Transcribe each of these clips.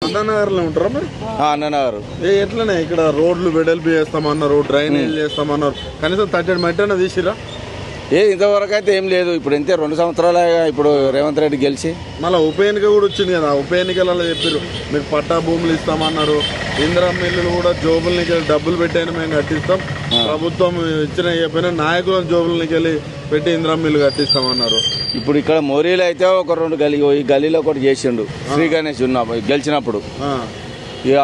అన్నానగర్ లో ఉంటారా మరి? అన్ననగర్. ఎట్లనే ఇక్కడ రోడ్లు వెడల్పి చేస్తామన్నారు, డ్రైనేజ్ చేస్తామన్నారు, కనీసం తట్టడి మట్టి అన్న తీసిరా? ఇంతవరకు అయితే ఏం లేదు. ఇప్పుడు ఎంత 2 సంవత్సరాలు ఇప్పుడు రేవంత్ రెడ్డి గెలిచి మళ్ళీ ఉప ఎన్నిక కూడా వచ్చింది కదా. ఉప ఎన్నికలలో చెప్పారు మీకు పట్టా భూములు ఇస్తామన్నారు, ఇందిరా మిల్లులు కూడా జోబులకి డబ్బులు పెట్టాను మేము కట్టిస్తాం, ప్రభుత్వం ఇచ్చిన చెప్పిన నాయకులను జోబులకి వెళ్ళి పెట్టి ఇందిరా మిల్లు కట్టిస్తామన్నారు. ఇప్పుడు ఇక్కడ మోరీలో అయితే ఒక 2 ఈ గలీలో ఒకటి చేసిండు శ్రీ గణేష్ గెలిచినప్పుడు. ఇక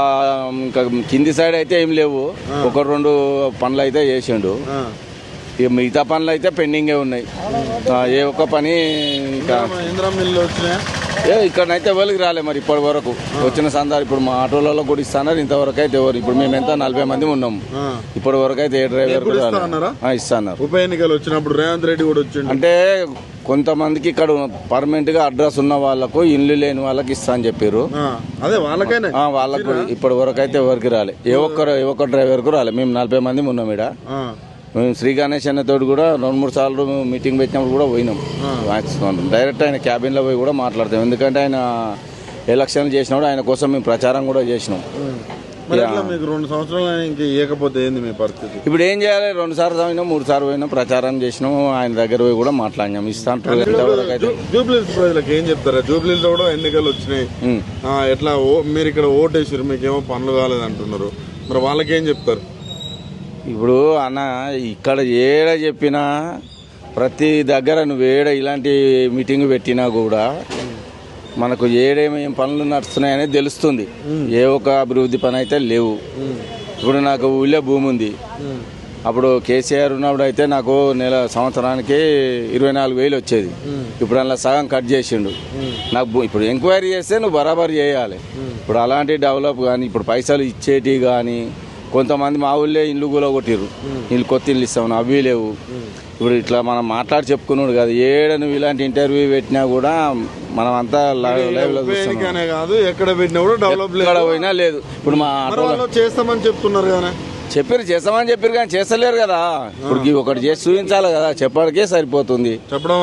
ఇంకా కింది సైడ్ అయితే ఏం లేవు, 1-2 పనులు అయితే చేసిండు. ఇక మిగతా పనులు అయితే పెండింగే ఉన్నాయి. ఏ ఒక్క పని ఇందిరా మిల్లు వచ్చినాయా? ఇక్కడనైతే ఎవరికి రాలే మరి ఇప్పటి వరకు. వచ్చిన సందాలు ఇప్పుడు మా ఆటోలలో కూడా ఇస్తున్నారు, ఇంతవరకు అయితే ఎవరు. ఇప్పుడు మేము ఎంత 40 మంది ఉన్నాము, ఇప్పటి వరకు అయితే ఏ డ్రైవర్ ఇస్తున్నారు. ఉప ఎన్నికలు వచ్చినప్పుడు రేవంత్ రెడ్డి కూడా వచ్చిండు. అంటే కొంతమందికి ఇక్కడ పర్మనెంట్ గా అడ్రస్ ఉన్న వాళ్ళకు, ఇల్లు లేని వాళ్ళకి ఇస్తా అని చెప్పారు. అదే వాళ్ళకైనా వాళ్ళకు ఇప్పటి వరకు అయితే ఎవరికి రాలే, ఏ ఒక్క డ్రైవర్ కు రాలే. మేము 40 మంది ఉన్నాం ఇక్కడ. మేము శ్రీ గణేష్ అన్నతో కూడా 2-3 సార్లు మీటింగ్ పెట్టినప్పుడు కూడా పోయినాం. డైరెక్ట్ ఆయన క్యాబిన్లో పోయి కూడా మాట్లాడతాం, ఎందుకంటే ఆయన ఎలక్షన్లు చేసినప్పుడు ఆయన కోసం మేము ప్రచారం కూడా చేసినాం. మీకు 2 సంవత్సరాలు ఇంక ఇవ్వకపోతే ఏంది మీ పరిస్థితి? ఇప్పుడు ఏం చేయాలి? 2 సార్లు పోయినాం, 3 సార్లు పోయినాం, ప్రచారం చేసినాం, ఆయన దగ్గర పోయి కూడా మాట్లాడినాం. ఇస్తాను. జూబ్లీహిల్స్ ప్రజలకు ఏం చెప్తారా? జూబ్లీహిల్స్ కూడా ఎన్నికలు వచ్చినాయి, ఎట్లా మీరు ఇక్కడ ఓటేసారు, మీకేమో పనులు కాలేదంటున్నారు, మరి వాళ్ళకేం చెప్తారు? ఇప్పుడు అన్న ఇక్కడ ఏడ చెప్పినా ప్రతి దగ్గర నువ్వు ఇలాంటి మీటింగ్ పెట్టినా కూడా మనకు ఏడేమేం పనులు నడుస్తున్నాయనేది తెలుస్తుంది. ఏ ఒక్క అభివృద్ధి పని అయితే లేవు. ఇప్పుడు నాకు ఊళ్ళో భూమి ఉంది, అప్పుడు కేసీఆర్ ఉన్నప్పుడు అయితే నాకు సంవత్సరానికి 24,000 వచ్చేది. ఇప్పుడు అలా సగం కట్ చేసిండు. నాకు ఇప్పుడు ఎంక్వైరీ చేస్తే నువ్వు బరాబర్ చేయాలి. ఇప్పుడు అలాంటి డెవలప్ కానీ, ఇప్పుడు పైసలు ఇచ్చేటి కానీ, కొంతమంది మా ఊళ్ళో ఇల్లు కూడా కొట్టిర్రు, ఇల్లు కొత్త ఇల్లు ఇస్తామని అవి లేవు. ఇప్పుడు ఇట్లా మనం మాట్లాడి చెప్పుకున్నాడు కదా, ఏడ నువ్వు ఇలాంటి ఇంటర్వ్యూ పెట్టినా కూడా మనం అంతా లైవ్ లో కాదు, ఎక్కడ పెట్టినా కూడా డెవలప్ పోయినా లేదు. ఇప్పుడు మా చేస్తామని చెప్తున్నారు కదా, చేస్తామని చెప్పారు కానీ చేస్తలేరు కదా. ఇప్పుడు ఒకటి చేసి చూపించాలి కదా, చెప్పడానికే సరిపోతుంది. చెప్పడం